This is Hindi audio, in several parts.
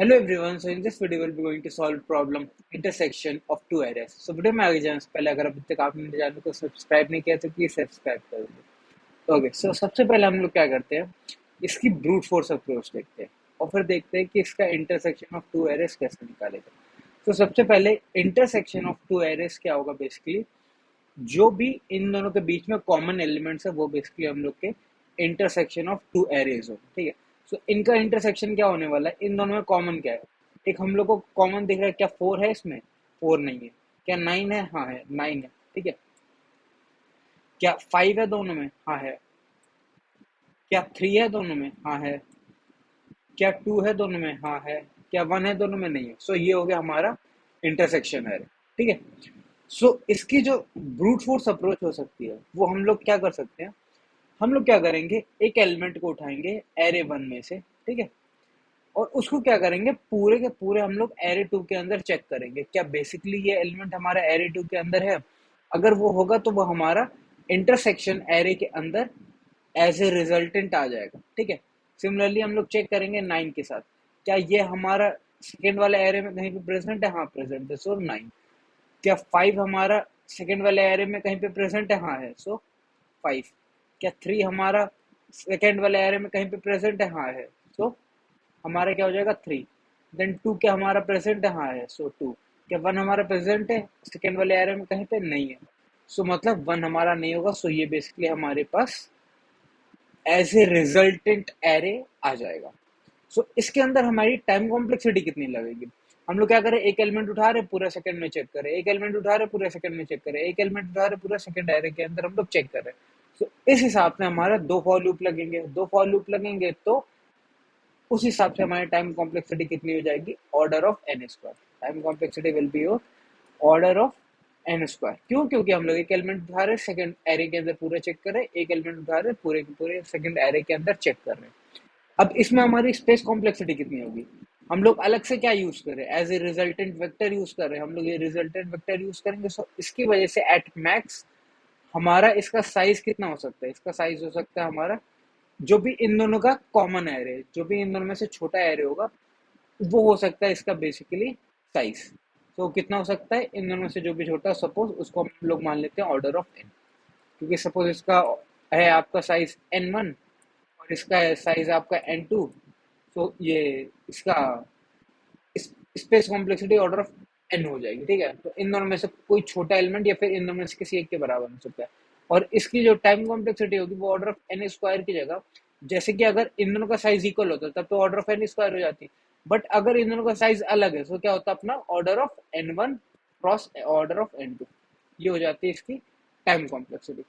Hello everyone. So in this video we'll be going to solve problem intersection of two arrays. So video में आगे जाने से पहले अगर अभी तक आपने चैनल को सब्सक्राइब नहीं किया तो प्लीज सब्सक्राइब कर दीजिए। ओके, सो सबसे पहले हम लोग क्या करते हैं, इसकी ब्रूट फोर्स अप्रोच देखते हैं और फिर देखते हैं कि इसका इंटरसेक्शन ऑफ टू एरेस कैसे निकालेगा। तो सबसे पहले इंटरसेक्शन ऑफ टू एरेस क्या होगा, बेसिकली जो भी इन दोनों के बीच में कॉमन एलिमेंट्स है वो बेसिकली हम लोग के इंटरसेक्शन ऑफ टू एरेज हो, ठीक है। सो इनका इंटरसेक्शन क्या होने वाला है, इन दोनों में कॉमन क्या है। एक हम लोग को कॉमन दिख रहा है, क्या 4 है इसमें? 4 नहीं है। क्या 9 है? हाँ है, 9 है, ठीक है। क्या 5 है दोनों में? हाँ है। क्या 3 है दोनों में? हाँ है। क्या 2 है दोनों में? हाँ है। क्या 1 है दोनों में? नहीं है। सो ये हो गया हमारा इंटरसेक्शन है, ठीक है। सो इसकी जो ब्रूट फोर्स अप्रोच हो सकती है वो हम लोग क्या कर सकते हैं, हम लोग क्या करेंगे, एक एलिमेंट को उठाएंगे एरे 1 में से, ठीक है, और उसको क्या करेंगे, पूरे के पूरे हम लोग एरे 2 के अंदर चेक करेंगे क्या बेसिकली ये एलिमेंट हमारा एरे 2 के अंदर है। अगर वो होगा तो वो हमारा इंटरसेक्शन एरे के अंदर एज ए रिजल्टेंट आ जाएगा, ठीक है। सिमिलरली हम लोग चेक करेंगे 9 के साथ, क्या ये हमारा सेकेंड वाले एरे में कहीं पे प्रेजेंट है? हाँ प्रेजेंट है, सो 9। क्या 5 हमारा सेकेंड वाले एरे में कहीं पे प्रेजेंट है? हाँ है, सो 5। क्या 3 हमारा सेकेंड वाले एरे में कहीं पे प्रेजेंट है? हाँ है, सो हमारा क्या हो जाएगा 3। देन 2 क्या हमारा प्रेजेंट है? हाँ है, सो 2। क्या 1 हमारा प्रेजेंट है सेकेंड वाले एरे में कहीं पे? नहीं है, सो मतलब 1 हमारा नहीं होगा। सो ये बेसिकली हमारे पास एज ए रिजल्टेंट एरे आ जाएगा। सो इसके अंदर हमारी टाइम कॉम्प्लेक्सिटी कितनी लगेगी, हम लोग क्या करें, एक एलिमेंट उठा रहे पूरा सेकंड में चेक करें, एक एलिमेंट उठा रहे पूरा सेकंड में चेक करें, एक एलिमेंट उठा रहे पूरा सेकंड एरे के अंदर हम लोग चेक कर रहे हैं। सो इस हिसाब से हमारा दो फॉर लूप लगेंगे, दो फॉर लूप लगेंगे तो उस हिसाब से हमारी टाइम कॉम्प्लेक्सिटी कितनी हो जाएगी, order of N square. Time complexity will be order of N square. क्यों? क्योंकि हम लोग एक एलिमेंट उठा रहे सेकंड एरे के अंदर पूरे चेक कर रहे हैं, एक एलिमेंट उठा रहे पूरे के पूरे सेकंड एरे के अंदर चेक कर रहे हैं। अब इसमें हमारी स्पेस कॉम्प्लेक्सिटी कितनी होगी, हम लोग अलग से क्या यूज कर रहे हैं, as a resultant vector use कर रहे हैं, हम लोग ये रिजल्टेंट वेक्टर यूज करेंगे। सो इसकी वजह से एट मैक्स हमारा इसका साइज कितना हो सकता है, इसका साइज हो सकता है हमारा, जो भी इन दोनों का कॉमन एरे, जो भी इन दोनों में से छोटा एरे होगा वो हो सकता है इसका बेसिकली साइज। तो कितना हो सकता है, इन दोनों में से जो भी छोटा, सपोज उसको हम लोग मान लेते हैं ऑर्डर ऑफ एन, क्योंकि सपोज इसका है आपका साइज n1 और इसका है साइज आपका n2। तो ये इसका space complexity order of N हो जाएगी, ठीक है। तो इन दोनों में से कोई छोटा एलिमेंट या फिर इन दोनों में से किसी एक के बराबर हो सकता है। और इसकी जो टाइम कॉम्प्लेक्सिटी होगी वो ऑर्डर ऑफ एन स्क्वायर की जगह, जैसे कि अगर इन दोनों का साइज इक्वल होता तब तो ऑर्डर ऑफ एन स्क्वायर हो जाती, बट अगर इन दोनों का साइज अलग है तो क्या होता अपना order of n1 cross order of n2, ये हो जाती है इसकी टाइम कॉम्प्लेक्सिटी।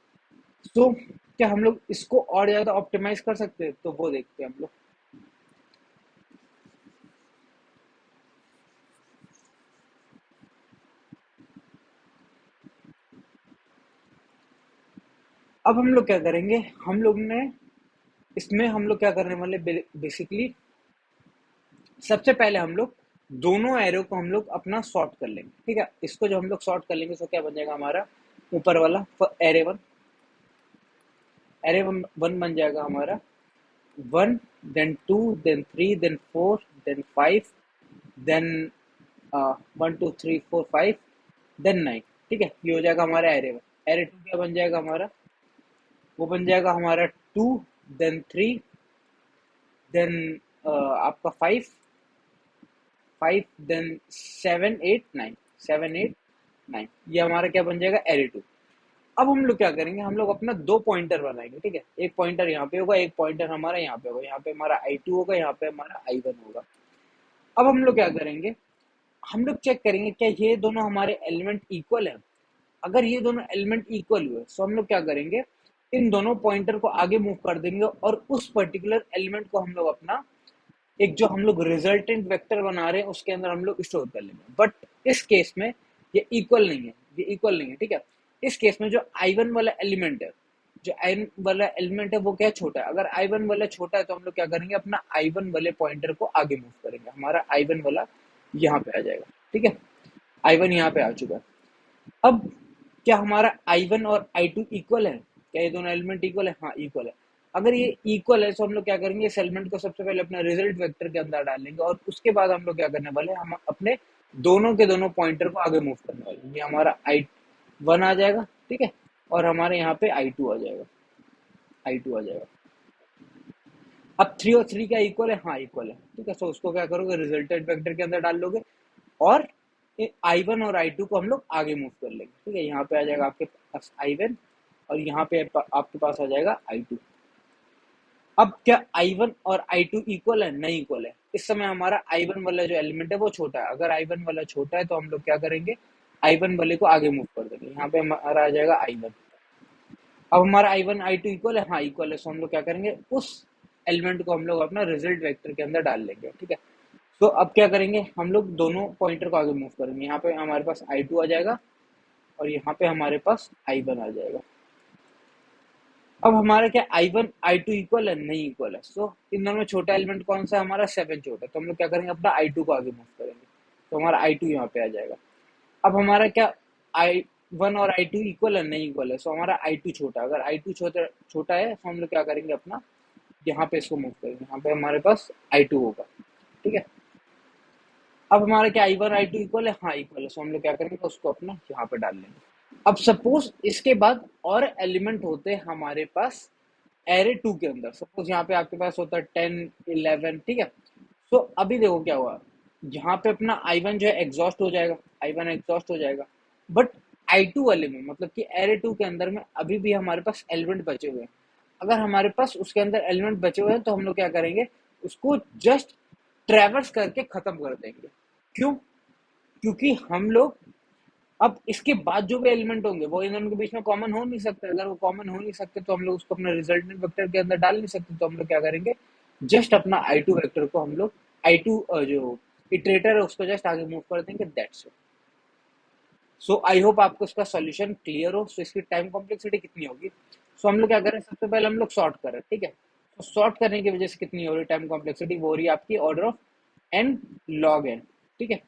तो क्या हम लोग इसको और ज्यादा ऑप्टिमाइज कर सकते हैं, तो वो देखते हैं हम लोग। अब हम लोग क्या करेंगे, हम लोग ने इसमें हम लोग क्या करने वाले, बेसिकली सबसे पहले हम लोग दोनों एरो को हम लोग अपना सॉर्ट कर लेंगे, ठीक है। इसको जो हम लोग सॉर्ट कर लेंगे तो क्या बन जाएगा हमारा, ऊपर वाला एरे वन, एरे वन बन जाएगा हमारा 1, then 2, then 3, then 4, then 5, then 1 2 3 4 5, then 9, ठीक है। ये हो जाएगा हमारा एरे वन। एरे टू क्या बन जाएगा हमारा, वो बन जाएगा हमारा 2, देन 3, देन आपका 5, 5, देन 7 8 9, 7 8 9, ये हमारा क्या बन जाएगा, एरे टू। अब हम लोग क्या करेंगे, हम लोग अपना दो पॉइंटर बनाएंगे, ठीक है। एक पॉइंटर यहाँ पे होगा, एक पॉइंटर हमारा यहाँ पे होगा, यहाँ पे हमारा I2 होगा, यहाँ पे हमारा I1 होगा। अब हम लोग क्या करेंगे, हम लोग चेक करेंगे क्या ये दोनों हमारे एलिमेंट इक्वल है। अगर ये दोनों एलिमेंट इक्वल हुए तो हम लोग क्या करेंगे, इन दोनों पॉइंटर को आगे मूव कर देंगे और उस पर्टिकुलर एलिमेंट को हम लोग अपना एक जो हम लोग रिजल्टेंट वेक्टर बना रहे हैं उसके अंदर हम लोग स्टोर कर लेंगे। बट इस केस में ये इक्वल नहीं है, ये इक्वल नहीं है, ठीक है। इस केस में जो I1 वाला एलिमेंट है, जो I1 वाला एलिमेंट है वो क्या छोटा है। अगर I1 वाला छोटा है तो हम लोग क्या करेंगे, अपना I1 वाले पॉइंटर को आगे मूव करेंगे, हमारा I1 वाला यहाँ पे आ जाएगा, ठीक है। I1 यहाँ पे आ चुका है। अब क्या हमारा I1 और I2 इक्वल है, क्या ये दोनों एलिमेंट इक्वल है? हाँ इक्वल है। अगर ये इक्वल है तो हम लोग क्या करेंगे, इस एलिमेंट को सबसे पहले अपना रिजल्ट वेक्टर के अंदर डालेंगे और उसके बाद हम लोग क्या करने वाले हैं, हम अपने दोनों के दोनों पॉइंटर को आगे मूव करने वाले हैं। ये हमारा I1 आ जाएगा, ठीक है, और हमारे यहाँ पे I2 आ जाएगा, I2 आ जाएगा। अब 3 और 3 क्या इक्वल है? हाँ इक्वल है, ठीक है। सो उसको क्या करोगे, रिजल्टेंट वेक्टर के अंदर डाल लोगे और I1 और I2 को हम लोग आगे मूव कर लेंगे, ठीक है। यहाँ पे आ जाएगा आपके पास I1 और यहाँ पे आपके पास आ जाएगा I2। अब क्या I1 और I2 इक्वल है? नहीं इक्वल है। इस समय हमारा I1 वाला जो एलिमेंट है वो छोटा है। अगर I1 वाला छोटा है तो हम लोग क्या करेंगे, I1 वाले को आगे मूव कर देंगे। यहाँ पे हमारा आ जाएगा I1। अब हमारा I1 I2 इक्वल है, हाँ इक्वल है। सो हम लोग क्या करेंगे, उस एलिमेंट को हम लोग अपना रिजल्ट वेक्टर के अंदर डाल लेंगे, ठीक है। तो अब क्या करेंगे, हम लोग दोनों पॉइंटर को आगे मूव करेंगे। यहाँ पे हमारे पास I2 आ जाएगा और यहाँ पे हमारे पास I1 आ जाएगा। अब हमारा क्या I1 I2 इक्वल है? नहीं इक्वल है। सो इन दोनों में छोटा एलिमेंट कौन सा है? हमारा 7 छोटा है। तो हम लोग क्या करेंगे, अपना I2 को आगे मूव करेंगे। तो हमारा I2 यहाँ पे आ जाएगा। अब हमारा क्या I1 और I2 इक्वल है? नहीं इक्वल है। सो हमारा I2 छोटा, अगर I2 छोटा छोटा है तो हम लोग क्या करेंगे, अपना यहाँ पे इसको मूव करेंगे। यहाँ पे हमारे पास I2 होगा, ठीक है। अब हमारा क्या I1 I2 इक्वल है? हाँ इक्वल है। सो हम लोग क्या करेंगे, उसको अपना यहाँ पे डाल लेंगे। अब सपोज इसके बाद और एलिमेंट होते हैं हमारे पास एरे 2 के अंदर। सपोज यहाँ पे आपके पास होता है 10 11, ठीक है। तो अभी देखो क्या हुआ, यहाँ पे अपना I1 जो है एग्जॉस्ट हो जाएगा, I1 एग्जॉस्ट हो जाएगा। बट I2 वाले में, मतलब कि एरे 2 के अंदर में अभी भी हमारे पास एलिमेंट बचे हुए हैं। अगर हमारे पास उसके अंदर एलिमेंट बचे हुए हैं तो हम लोग क्या करेंगे, उसको जस्ट ट्रैवर्स करके खत्म कर देंगे। क्यों? क्योंकि हम लोग अब इसके बाद जो भी एलिमेंट होंगे वो इन दोनों के बीच में कॉमन हो नहीं सकते। अगर वो कॉमन हो नहीं सकते तो हम लोग उसको अपने रिजल्टेंट वेक्टर के अंदर डाल नहीं सकते। तो हम लोग क्या करेंगे, जस्ट अपना I2 वेक्टर को हम लोग I2 जो इटरेटर है उसको जस्ट आगे मूव कर देंगे, that's it. So I hope आपको इसका सॉल्यूशन क्लियर हो। सो इसकी टाइम कॉम्प्लेक्सिटी कितनी होगी? सो हम लोग क्या करें, सबसे पहले हम लोग सॉर्ट करें, ठीक है। तो सॉर्ट करने की वजह से कितनी हो रही टाइम कॉम्प्लेक्सिटी, वो हो रही है आपकी order of n log n, ठीक है,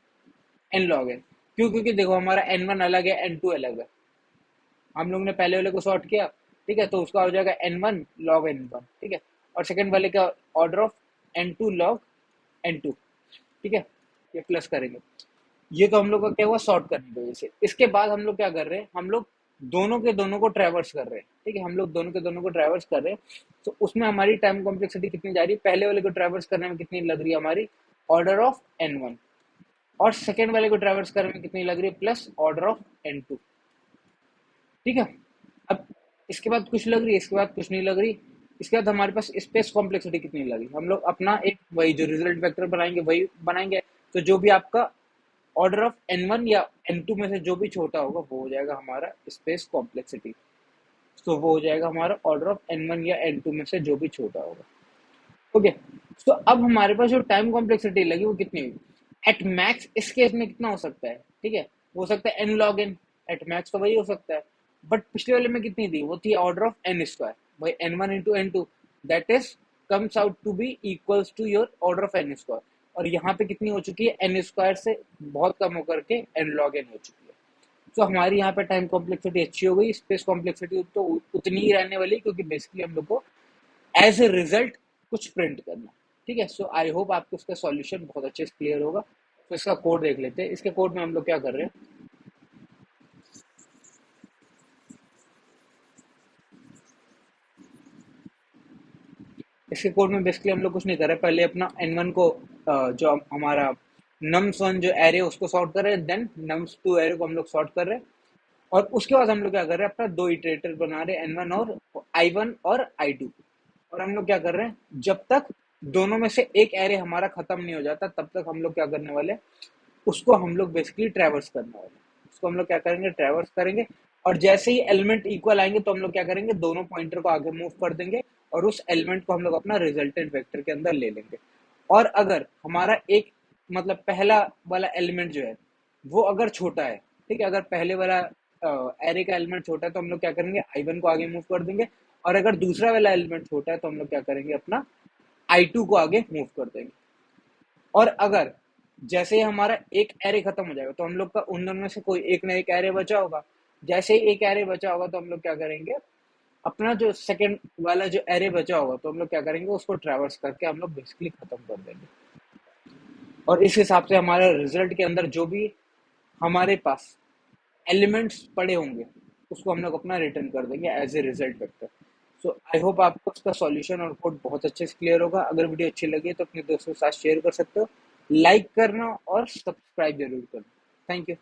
n log n। क्यों? क्योंकि देखो हमारा n1 अलग है, n2 अलग है। हम लोग ने पहले वाले को सॉर्ट किया, ठीक है, तो उसका हो जाएगा n1 log n1, ठीक है। और सेकंड वाले का order of n2 log n2, ठीक है। ये प्लस करेंगे, ये तो हम लोग का क्या हुआ, सॉर्ट करने की वजह से। इसके बाद हम लोग क्या कर रहे हैं, हम लोग दोनों के दोनों को ट्रैवर्स कर रहे हैं, ठीक है। हम लोग दोनों के दोनों को ट्रैवर्स कर रहे हैं, तो उसमें हमारी टाइम कॉम्प्लेक्सिटी कितनी जा रही है, पहले वाले को ट्रैवर्स करने में कितनी लग रही है हमारी, ऑर्डर ऑफ n1, और सेकेंड वाले को ट्रैवर्स करने में कितनी लग रही है, प्लस ऑर्डर ऑफ n2, ठीक है। अब इसके बाद कुछ लग रही है, इसके बाद कुछ नहीं लग रही। इसके बाद हमारे पास स्पेस कॉम्प्लेक्सिटी कितनी लगी, हम लोग अपना एक वही जो रिजल्ट वेक्टर बनाएंगे वही बनाएंगे। तो जो भी आपका ऑर्डर ऑफ n1 या n2 में से जो भी छोटा होगा वो हो जाएगा हमारा स्पेस कॉम्प्लेक्सिटी। तो वो हो जाएगा हमारा ऑर्डर ऑफ n1 या n2 में से जो भी छोटा होगा, ओके। तो अब हमारे पास जो टाइम कॉम्प्लेक्सिटी लगी वो कितनी हुई, एट मैक्स इस केस में कितना हो सकता है, ठीक है, हो सकता है n log n, at max तो वही हो सकता है। बट पिछले वाले में कितनी थी, वो थी ऑर्डर ऑफ n स्क्वायर, वही n1 into n2, that is comes out to be equals to your order of n square. और यहाँ पे कितनी हो चुकी है, n स्क्वायर से बहुत कम होकर के n log n हो चुकी है। तो हमारी यहाँ पे टाइम कॉम्प्लेक्सिटी अच्छी हो गई, स्पेस कॉम्प्लेक्सिटी तो उतनी ही रहने वाली, क्योंकि बेसिकली हम लोग को एज ए रिजल्ट कुछ प्रिंट करना, ठीक है। सो आई होप आपको इसका सॉल्यूशन बहुत अच्छे से क्लियर होगा। तो इसका कोड देख लेते हैं। इसके कोड में हम लोग क्या कर रहे हैं, इसके कोड में बेसिकली हम लोग कुछ नहीं कर रहे, पहले अपना n1 को जो हमारा nums1 जो एरे उसको सॉर्ट कर रहे हैं, देन nums2 एरे को हम लोग सॉर्ट कर रहे हैं, और उसके बाद हम लोग क्या कर रहे हैं, अपना दो इटरेटर बना रहे हैं, n1 और I1 और I2। और हम लोग क्या कर रहे हैं, जब तक दोनों में से एक एरे हमारा खत्म नहीं हो जाता तब तक हम लोग क्या करने वाले हैं, उसको हम लोग बेसिकली ट्रैवर्स करने वाले हैं। उसको हम लोग क्या करेंगे, ट्रैवर्स करेंगे। और जैसे ही एलिमेंट इक्वल आएंगे तो हम लोग क्या करेंगे, दोनों पॉइंटर को आगे मूव कर देंगे और उस एलिमेंट को हम लोग अपना रिजल्टेंट वेक्टर के अंदर ले लेंगे। और अगर हमारा एक मतलब पहला वाला एलिमेंट जो है वो अगर छोटा है, ठीक है, अगर पहले वाला एरे का एलिमेंट छोटा है तो हम लोग क्या करेंगे, I1 को आगे मूव कर देंगे। और अगर दूसरा वाला एलिमेंट छोटा है तो हम लोग क्या करेंगे, अपना I2 को आगे मूव कर देंगे। और अगर जैसे ही हमारा एक एरे खत्म हो जाएगा तो हम लोग का उन दोनों में से कोई एक ना एक एरे बचा होगा। जैसे ही एक एरे बचा होगा तो हम लोग क्या करेंगे, अपना जो सेकंड वाला जो एरे बचा होगा तो हम लोग क्या करेंगे, उसको ट्रैवर्स करके हम लोग बेसिकली खत्म कर देंगे। और इस हिसाब से हमारे रिजल्ट के अंदर जो भी हमारे पास एलिमेंट्स पड़े होंगे उसको हम लोग अपना रिटर्न कर देंगे as a result vector. So I hope आपको उसका सॉल्यूशन और कोड बहुत अच्छे से क्लियर होगा। अगर वीडियो अच्छी लगी तो अपने दोस्तों के साथ शेयर कर सकते हो, लाइक करना और सब्सक्राइब जरूर करना। Thank you.